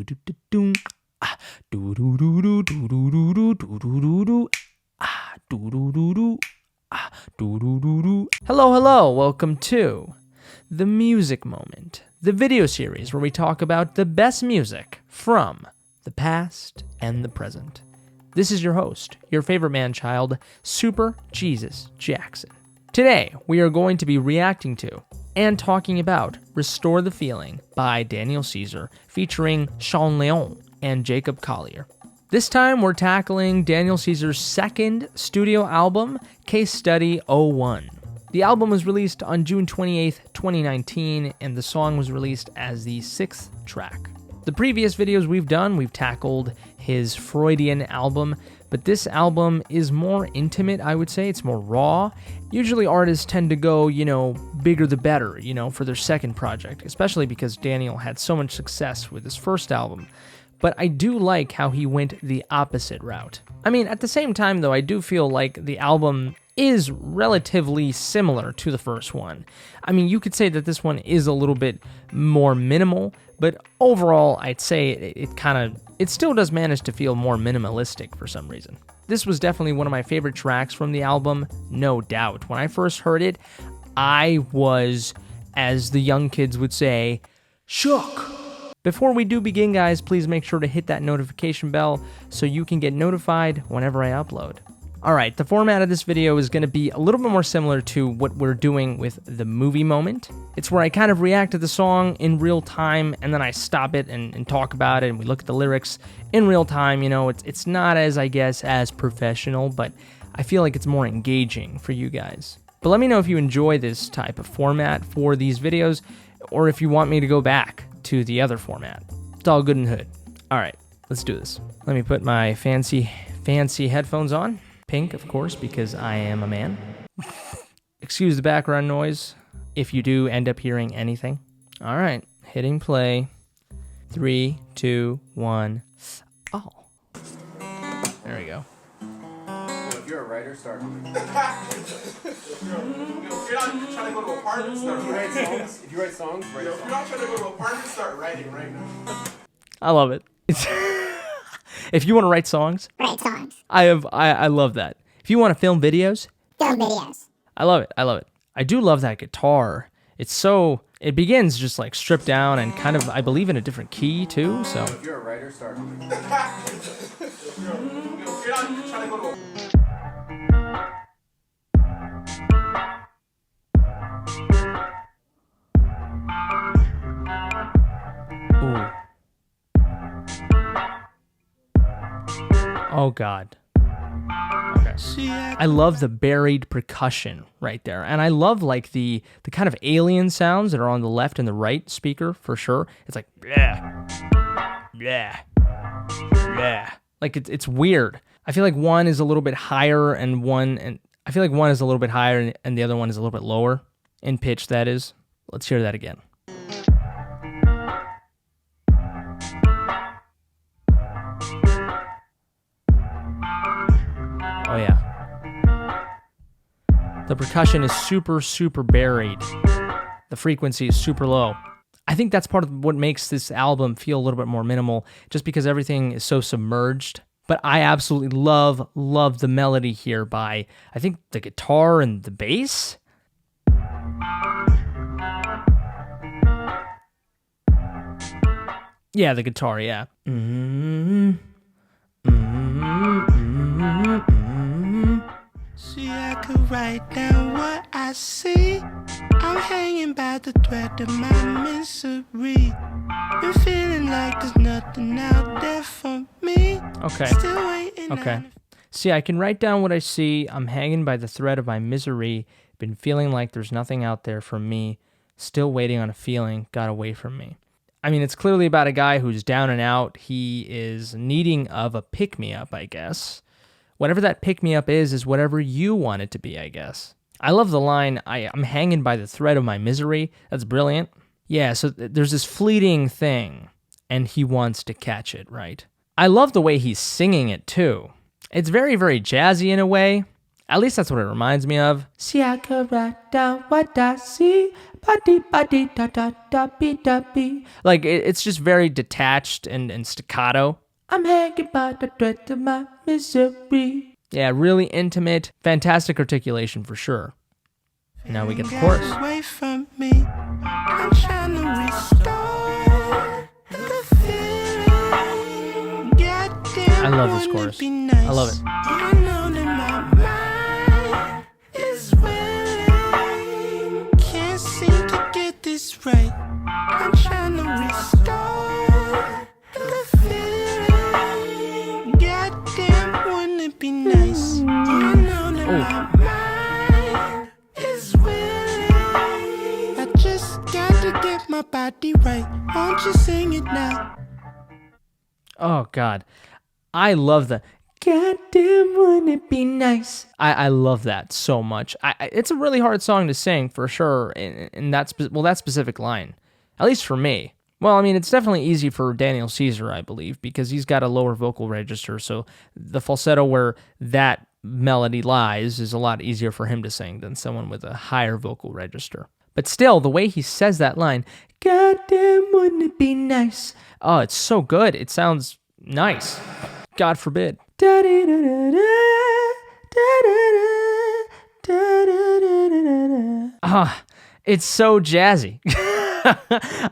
Do-do-do-do-do. Ah, do-do-do-do-do-do-do-do-do-do-do. Ah, do-do-do-do. Ah, do-do-do-do. Hello, welcome to The Music Moment, the video series where we talk about the best music from the past and the present. This is your host, your favorite man-child, Super Jesus Jackson. Today, we are going to be reacting to and talking about Restore the Feeling by Daniel Caesar, featuring Sean Leon and Jacob Collier. This time, we're tackling Daniel Caesar's second studio album, Case Study 01. The album was released on June 28th, 2019, and the song was released as the 6th track. The previous videos we've done, we've tackled his Freudian album, but this album is more intimate, I would say. It's more raw. Usually artists tend to go, bigger the better, for their second project, especially because Daniel had so much success with his first album. But I do like how he went the opposite route. I mean, at the same time, though, I do feel like the album is relatively similar to the first one. I mean, you could say that this one is a little bit more minimal, but overall, I'd say it still does manage to feel more minimalistic for some reason. This was definitely one of my favorite tracks from the album, no doubt. When I first heard it, I was, as the young kids would say, shook. Before we do begin, guys, please make sure to hit that notification bell so you can get notified whenever I upload. Alright, the format of this video is going to be a little bit more similar to what we're doing with the movie moment. It's where I kind of react to the song in real time, and then I stop it and talk about it, and we look at the lyrics in real time. It's not as professional, but I feel like it's more engaging for you guys. But let me know if you enjoy this type of format for these videos, or if you want me to go back to the other format. It's all good and hood. Alright, let's do this. Let me put my fancy headphones on. Pink, of course, because I am a man. Excuse the background noise if you do end up hearing anything. All right, hitting play. 3, 2, 1. Oh. There we go. Well, if you're a writer, start writing. If you're not trying to go to an apartment, start writing. If you write songs, write If songs. you're not trying to go to an apartment, start writing right now. I love it. If you want to write songs, I love that. If you want to film videos, I love it. I do love that guitar. It begins just like stripped down and kind of, I believe, in a different key too, so. If you're a writer, start writing. If you're not trying to go to an Ooh. Oh God. Okay. I love the buried percussion right there. And I love like the kind of alien sounds that are on the left and the right speaker for sure. It's like yeah. Like it's weird. I feel like one is a little bit higher and the other one is a little bit lower in pitch, that is. Let's hear that again. Oh yeah. The percussion is super, super buried. The frequency is super low. I think that's part of what makes this album feel a little bit more minimal, just because everything is so submerged. But I absolutely love the melody here by, I think, the guitar and the bass. Yeah, the guitar, yeah. See, I could write down what I see. I'm hanging by the thread of my misery. Been feeling like there's nothing out there for me. Okay. Still waiting. Okay. See, I can write down what I see. I'm hanging by the thread of my misery. Been feeling like there's nothing out there for me. Still waiting on a feeling got away from me. I mean, it's clearly about a guy who's down and out. He is needing of a pick-me-up, I guess. Whatever that pick-me-up is whatever you want it to be, I guess. I love the line, I'm hanging by the thread of my misery. That's brilliant. Yeah, so there's this fleeting thing, and he wants to catch it, right? I love the way he's singing it, too. It's very, very jazzy in a way, At least that's what it reminds me of. See, I could write down what I see. Ba-dee-ba-dee-da-da-da-bee-da-bee. Like, it's just very detached and staccato. I'm hanging by the thread of my misery. Yeah, really intimate, fantastic articulation for sure. And now we get the chorus. Away from me. I'm trying to restore the feeling. Goddamn, I love this wouldn't chorus. it be nice? I love it. I know that my mind is willing. Can't seem to get this right. I'm trying to restore the feeling. Goddamn, wouldn't it be nice? I know that my mind is willing. I just got to get my body right. Won't you sing it now? Oh, God. I love the goddamn, wouldn't it be nice? I love that so much. It's a really hard song to sing, for sure, in that specific line. At least for me. Well, I mean, it's definitely easy for Daniel Caesar, I believe, because he's got a lower vocal register, so the falsetto where that melody lies is a lot easier for him to sing than someone with a higher vocal register. But still, the way he says that line, goddamn, wouldn't it be nice? Oh, it's so good. It sounds nice. God forbid. Ah, it's so jazzy.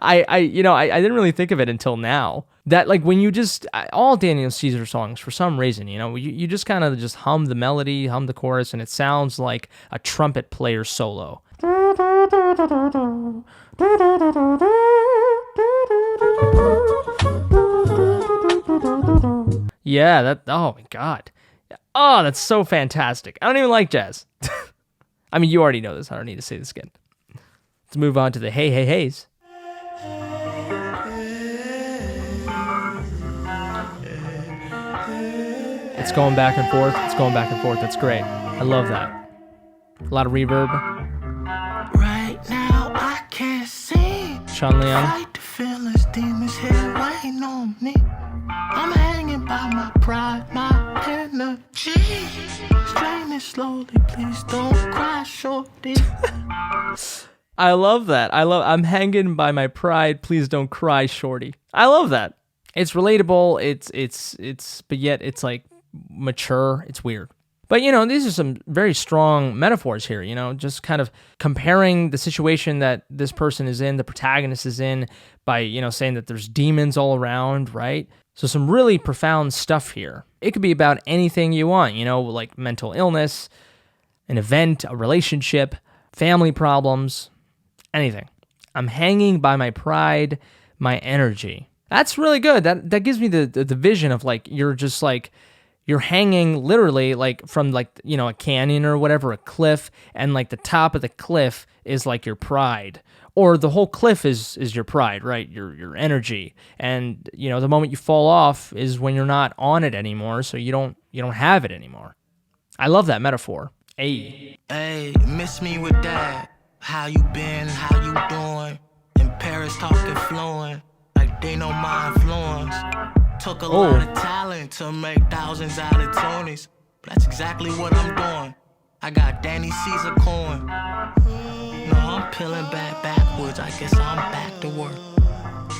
I didn't really think of it until now. That, like, when you just, all Daniel Caesar songs, for some reason, you just kind of just hum the melody, hum the chorus, and it sounds like a trumpet player solo. Yeah, oh my God. Oh, that's so fantastic. I don't even like jazz. I mean, you already know this. I don't need to say this again. Let's move on to the Hey Hey Heys. It's going back and forth. It's going back and forth. That's great. I love that. A lot of reverb. Right now I can't sing. Sean Leon. Fight the feelings, demons here waiting on me. I'm hanging by my pride, my energy. Straining slowly, please don't cry, shorty. I love that. I'm hanging by my pride. Please don't cry, shorty. I love that. It's relatable. But yet it's like mature. It's weird. But, these are some very strong metaphors here, just kind of comparing the situation that this person is in, the protagonist is in, by, saying that there's demons all around, right? So some really profound stuff here. It could be about anything you want, like mental illness, an event, a relationship, family problems, anything. I'm hanging by my pride, my energy. That's really good. That gives me the vision of, like, you're just like, you're hanging literally like from, like, a canyon or whatever, a cliff, and like the top of the cliff is like your pride, or the whole cliff is your pride, right? Your energy. And the moment you fall off is when you're not on it anymore, so you don't have it anymore. I love that metaphor. Hey, miss me with that. How you been? How you doing? In Paris talking fluent, like they know my influence. Took a lot of talent to make thousands out of Tonys. That's exactly what I'm doing. I got Danny Caesar coin. No, I'm peeling backwards. I guess I'm back to work.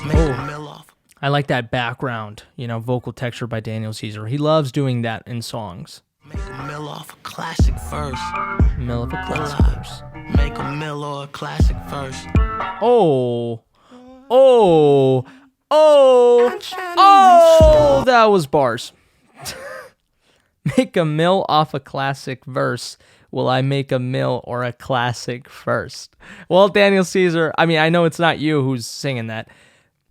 Make a mill off. I like that background, vocal texture by Daniel Caesar. He loves doing that in songs. Make a mill off a classic verse. Mill of a classic verse. Make a mill or a classic verse. Oh, that was bars. Make a mill off a classic verse. Will I make a mill or a classic first? Well, Daniel Caesar, I mean, I know it's not you who's singing that.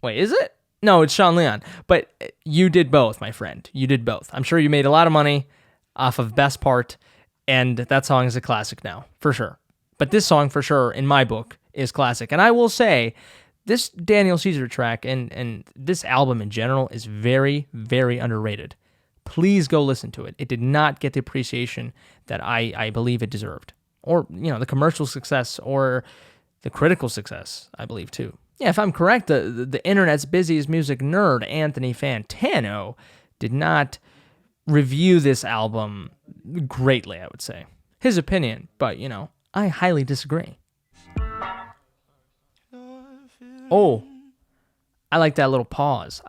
Wait, is it? No, it's Sean Leon. But you did both, my friend. You did both. I'm sure you made a lot of money off of Best Part, and that song is a classic now, for sure. But this song, for sure, in my book, is classic. And I will say, this Daniel Caesar track and this album in general is very, very underrated. Please go listen to it. It did not get the appreciation that I believe it deserved. Or, the commercial success or the critical success, I believe, too. Yeah, if I'm correct, the internet's busiest music nerd, Anthony Fantano, did not review this album greatly, I would say. his opinion, but, you know, I highly disagree. Oh, I like that little pause.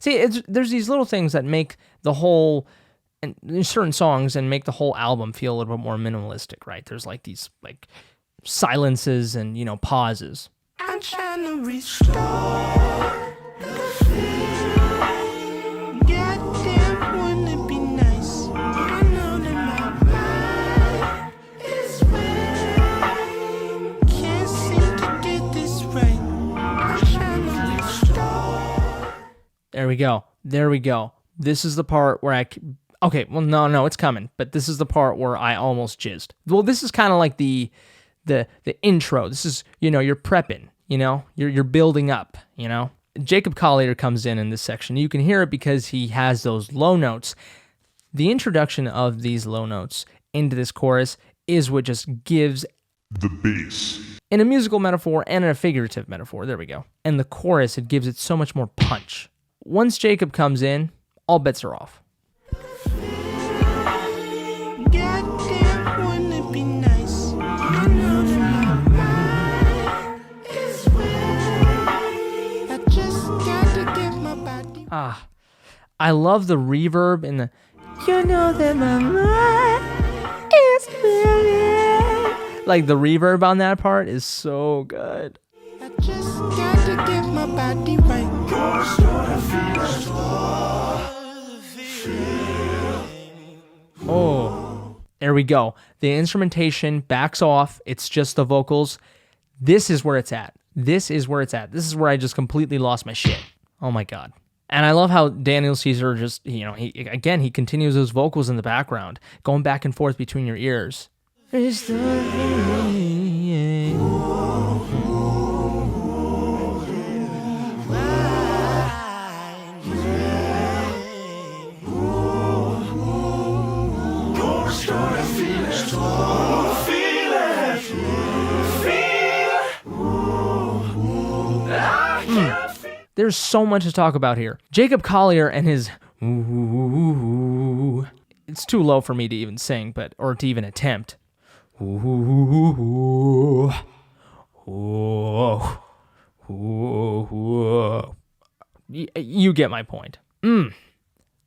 See, there's these little things that make the whole, and there's certain songs and make the whole album feel a little bit more minimalistic, right? There's like these like silences and, you know, pauses. I'm trying to restore the feeling. Goddamn, wouldn't it be nice? I know that my mind is wearing. Can't seem to get this right. I'm trying to restore. There we go. This is the part where okay, well, no, it's coming. But this is the part where I almost jizzed. Well, this is kind of like the intro. This is, you know, you're prepping, you know, you're building up, you know. Jacob Collier comes in this section. You can hear it because he has those low notes. The introduction of these low notes into this chorus is what just gives the bass. In a musical metaphor and in a figurative metaphor, there we go. And the chorus, it gives it so much more punch. Once Jacob comes in, all bets are off. Goddamn, wouldn't it be nice? I know that my mind is wearing. I just got to get my body. I love the reverb and the, you know that my mind is wearing. Like the reverb on that part is so good. I just got to get my body right. Oh, there we go. The instrumentation backs off. It's just the vocals. This is where it's at. This is where I just completely lost my shit. Oh my God. And I love how Daniel Caesar just, you know, he continues those vocals in the background, going back and forth between your ears. There's so much to talk about here. Jacob Collier and his ooh. It's too low for me to even sing, or to even attempt. Ooh. Ooh. Ooh. You get my point.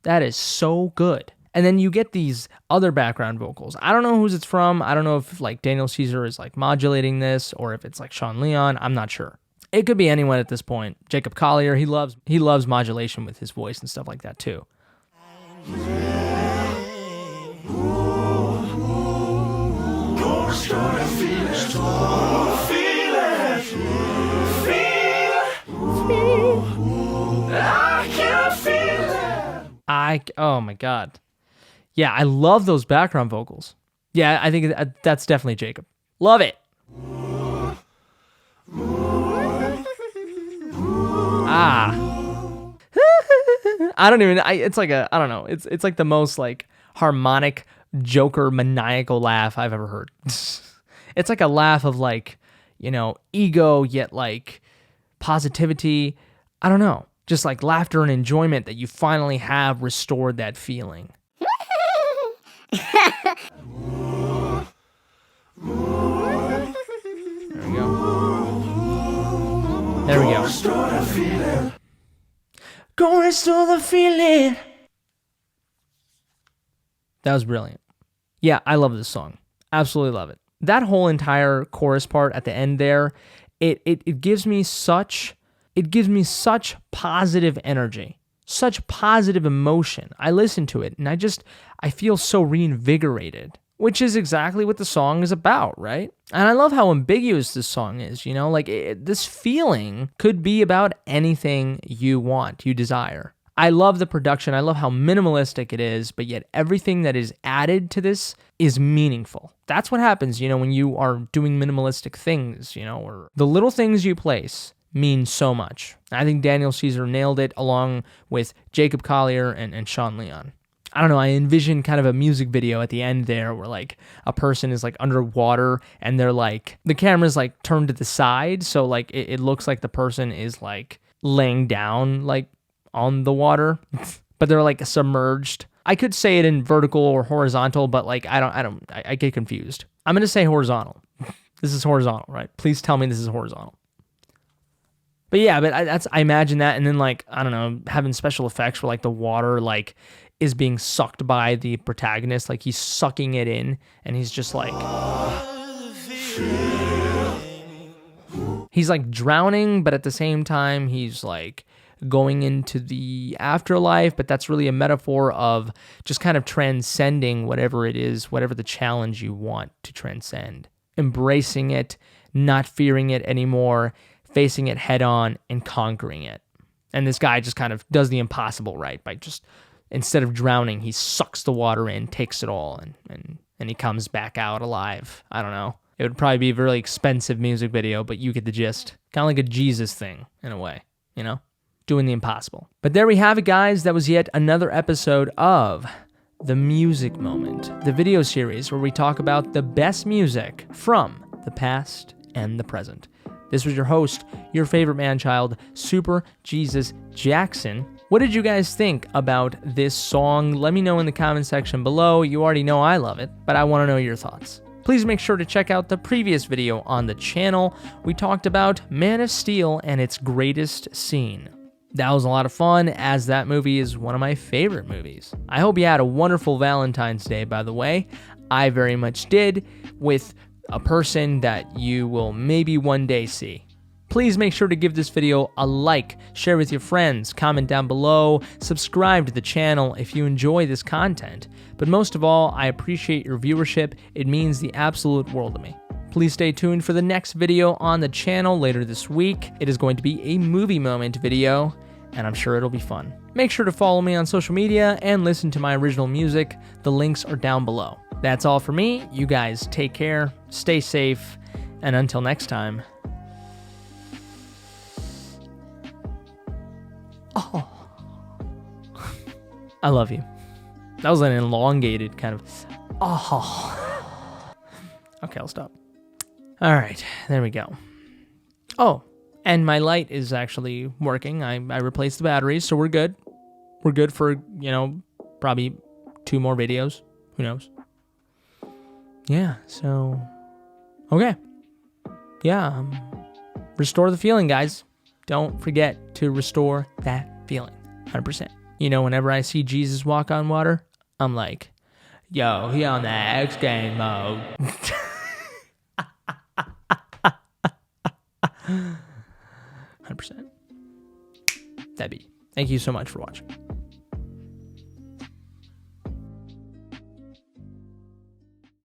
That is so good. And then you get these other background vocals. I don't know whose it's from. I don't know if like Daniel Caesar is like modulating this or if it's like Sean Leon. I'm not sure. It could be anyone at this point. Jacob Collier, he loves modulation with his voice and stuff like that too. Oh my God. Yeah, I love those background vocals. Yeah, I think that's definitely Jacob. Love it. It's like I don't know. It's like the most like harmonic Joker maniacal laugh I've ever heard. It's like a laugh of like, you know, ego yet like positivity. I don't know. Just like laughter and enjoyment that you finally have restored that feeling. There we go. There we go. Go restore the feeling. That was brilliant. Yeah, I love this song. Absolutely love it. That whole entire chorus part at the end there, it gives me such positive energy, such positive emotion. I listen to it and I feel so reinvigorated, which is exactly what the song is about, right? And I love how ambiguous this song is, you know, like this feeling could be about anything you want, you desire. I love the production. I love how minimalistic it is, but yet everything that is added to this is meaningful. That's what happens, you know, when you are doing minimalistic things, you know, or the little things you place mean so much. I think Daniel Caesar nailed it along with Jacob Collier and Sean Leon. I don't know, I envision kind of a music video at the end there where like a person is like underwater and they're like, the camera's like turned to the side. So like it looks like the person is like laying down like on the water, but they're like submerged. I could say it in vertical or horizontal, but like I get confused. I'm gonna say horizontal. This is horizontal, right? Please tell me this is horizontal. But yeah, but I imagine that, and then like I don't know, having special effects where like the water like is being sucked by the protagonist, like he's sucking it in, and he's just like he's like drowning, but at the same time he's like going into the afterlife. But that's really a metaphor of just kind of transcending whatever it is, whatever the challenge you want to transcend, embracing it, not fearing it anymore, facing it head on and conquering it. And this guy just kind of does the impossible, right? By just, instead of drowning, he sucks the water in, takes it all, and he comes back out alive. I don't know. It would probably be a really expensive music video, but you get the gist. Kind of like a Jesus thing, in a way, you know? Doing the impossible. But there we have it, guys. That was yet another episode of The Music Moment, the video series where we talk about the best music from the past and the present. This was your host, your favorite man-child, Super Jesus Jackson. What did you guys think about this song? Let me know in the comment section below. You already know I love it, but I want to know your thoughts. Please make sure to check out the previous video on the channel. We talked about Man of Steel and its greatest scene. That was a lot of fun, as that movie is one of my favorite movies. I hope you had a wonderful Valentine's Day, by the way. I very much did, with a person that you will maybe one day see. Please make sure to give this video a like, share with your friends, comment down below, subscribe to the channel if you enjoy this content. But most of all, I appreciate your viewership. It means the absolute world to me. Please stay tuned for the next video on the channel later this week. It is going to be a movie moment video, and I'm sure it'll be fun. Make sure to follow me on social media and listen to my original music. The links are down below. That's all for me. You guys take care, stay safe, and until next time. Oh, I love you. That was an elongated kind of, oh. Okay, I'll stop. All right, there we go. Oh, and my light is actually working. I replaced the batteries, so we're good. We're good for, you know, probably 2 more videos. Who knows? Yeah, so, okay. Yeah, restore the feeling, guys. Don't forget to restore that feeling, 100%. You know, whenever I see Jesus walk on water, I'm like, yo, he on that X game mode. 100%. That'd be. Thank you so much for watching.